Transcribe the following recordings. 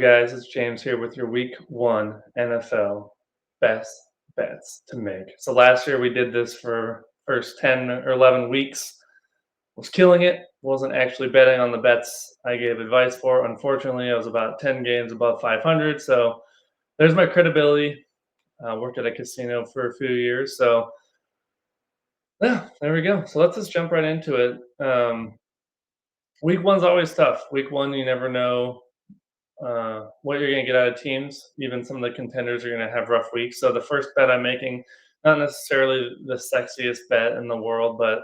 Guys, it's James here with your week one NFL best bets to make. So last year we did this for first 10 or 11 weeks. Was killing it. Wasn't actually betting on the bets I gave advice for. Unfortunately, I was about 10 games above 500. So there's my credibility. Worked at a casino for a few years. So yeah, there we go. So let's just jump right into it. Week one's always tough. Week one, you never know what you're going to get out of teams. Even some of the contenders are going to have rough weeks. So the first bet I'm making, not necessarily the sexiest bet in the world, but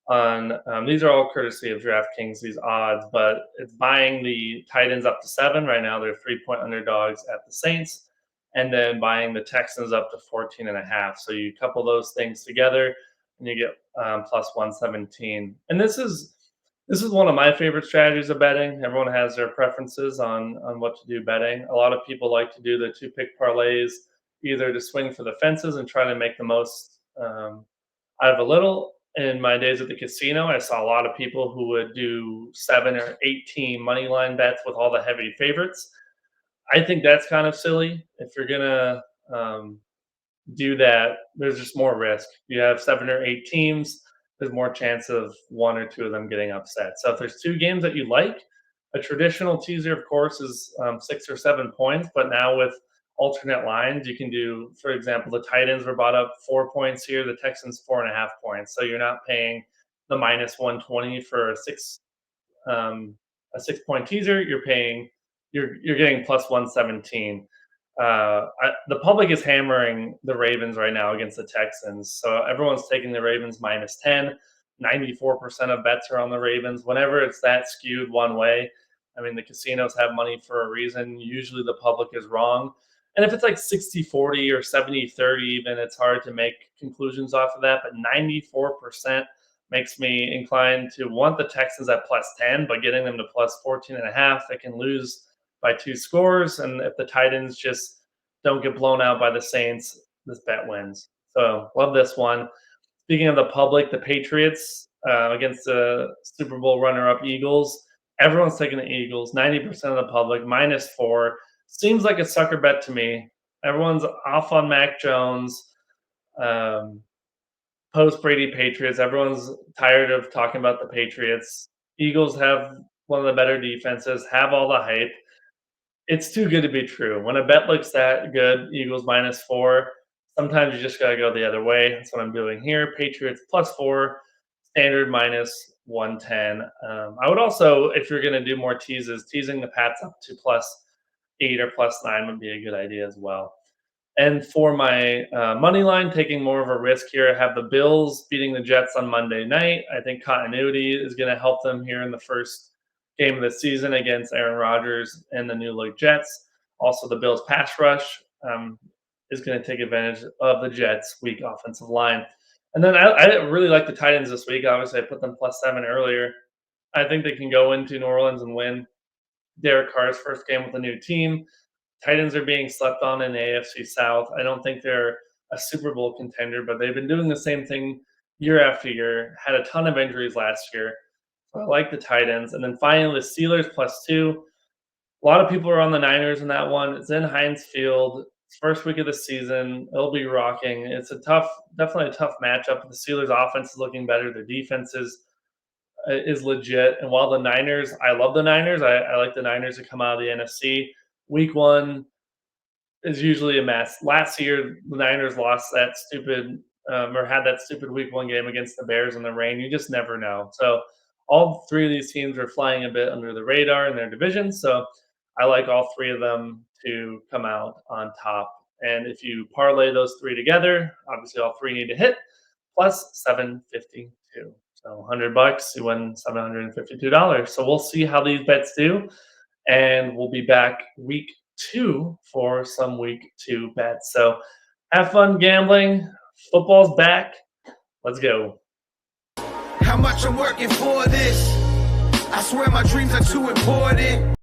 on these are all courtesy of DraftKings, these odds, but it's buying the Titans up to 7 right now. They're 3-point underdogs at the Saints, and then buying the Texans up to 14.5. So you couple those things together, and you get plus 117. And this is one of my favorite strategies of betting. Everyone has their preferences on what to do betting. A lot of people like to do the 2-pick parlays, either to swing for the fences and try to make the most out of a little. In my days at the casino, I saw a lot of people who would do 7 or 18 money line bets with all the heavy favorites. I think that's kind of silly. If you're gonna do that, there's just more risk. You have 7 or 8 teams, there's more chance of one or two of them getting upset. So if there's two games that you like, a traditional teaser, of course, is 6 or 7 points. But now with alternate lines, you can do, for example, the Titans were bought up 4 points here, the Texans 4.5 points. So you're not paying the minus 120 for a 6 point teaser. You're getting plus 117. The public is hammering the Ravens right now against the Texans. So everyone's taking the Ravens minus 10. 94% of bets are on the Ravens. Whenever it's that skewed one way, I mean, the casinos have money for a reason. Usually the public is wrong. And if it's like 60-40 or 70-30, even, it's hard to make conclusions off of that. But 94% makes me inclined to want the Texans at plus 10, but getting them to plus 14.5, they can lose by 2 scores. And if the Titans just don't get blown out by the Saints, this bet wins. So love this one. Speaking of the public, the Patriots against the Super Bowl runner-up Eagles. Everyone's taking the Eagles. 90% of the public minus 4 seems like a sucker bet to me. Everyone's off on Mac Jones. Post Brady Patriots. Everyone's tired of talking about the Patriots. Eagles have one of the better defenses. Have all the hype. It's too good to be true. When a bet looks that good, Eagles minus 4, sometimes you just got to go the other way. That's what I'm doing here. Patriots plus 4, standard minus 110. I would also, if you're going to do more teases, teasing the Pats up to plus 8 or plus 9 would be a good idea as well. And for my money line, taking more of a risk here, I have the Bills beating the Jets on Monday night. I think continuity is going to help them here in the first game of the season against Aaron Rodgers and the new look Jets. Also, the Bills pass rush is going to take advantage of the Jets' weak offensive line. And then I really like the Titans this week. Obviously, I put them plus 7 earlier. I think they can go into New Orleans and win. Derek Carr's first game with a new team. Titans are being slept on in the AFC South. I don't think they're a Super Bowl contender, but they've been doing the same thing year after year. Had a ton of injuries last year. So I like the Titans. And then finally, the Steelers plus 2. A lot of people are on the Niners in that one. It's in Heinz Field. It's first week of the season. It'll be rocking. It's definitely a tough matchup. The Steelers' offense is looking better. Their defense is legit. And while the Niners, I love the Niners. I like the Niners to come out of the NFC. Week one is usually a mess. Last year, the Niners lost that stupid or had that stupid week one game against the Bears in the rain. You just never know. So all three of these teams are flying a bit under the radar in their division. So I like all three of them to come out on top. And if you parlay those three together, obviously all three need to hit plus 752. So $100, you win $752. So we'll see how these bets do. And we'll be back week 2 for some week 2 bets. So have fun gambling. Football's back. Let's go. How much I'm working for this? I swear my dreams are too important.